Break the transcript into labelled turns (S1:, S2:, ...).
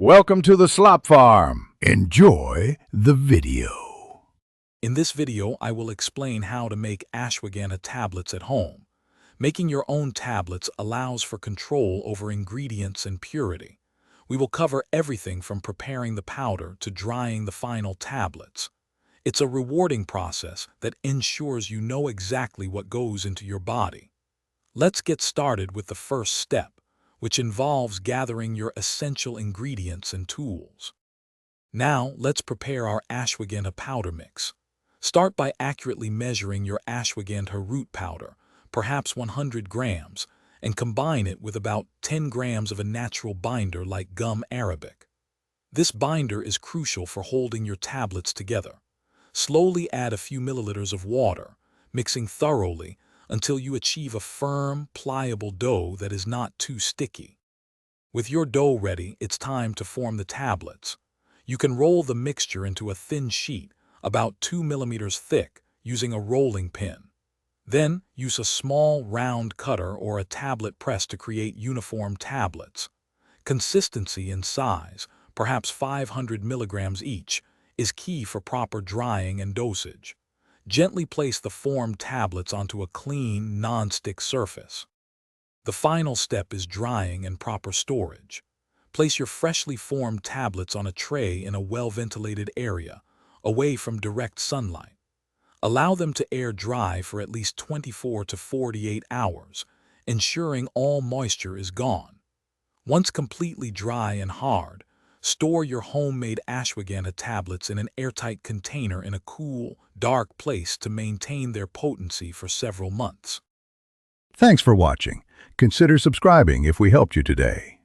S1: Welcome to the Slop Farm. Enjoy the video.
S2: In this video, I will explain how to make ashwagandha tablets at home. Making your own tablets allows for control over ingredients and purity. We will cover everything from preparing the powder to drying the final tablets. It's a rewarding process that ensures you know exactly what goes into your body. Let's get started with the first step, which involves gathering your essential ingredients and tools. Now, let's prepare our ashwagandha powder mix. Start by accurately measuring your ashwagandha root powder, perhaps 100 grams, and combine it with about 10 grams of a natural binder like gum arabic. This binder is crucial for holding your tablets together. Slowly add a few milliliters of water, mixing thoroughly until you achieve a firm, pliable dough that is not too sticky. With your dough ready, it's time to form the tablets. You can roll the mixture into a thin sheet, about 2 millimeters thick, using a rolling pin. Then, use a small, round cutter or a tablet press to create uniform tablets. Consistency and size, perhaps 500 milligrams each, is key for proper drying and dosage. Gently place the formed tablets onto a clean, non-stick surface. The final step is drying and proper storage. Place your freshly formed tablets on a tray in a well-ventilated area, away from direct sunlight. Allow them to air dry for at least 24 to 48 hours, ensuring all moisture is gone. Once completely dry and hard, store your homemade ashwagandha tablets in an airtight container in a cool, dark place to maintain their potency for several months.
S1: Thanks for watching. Consider subscribing if we helped you today.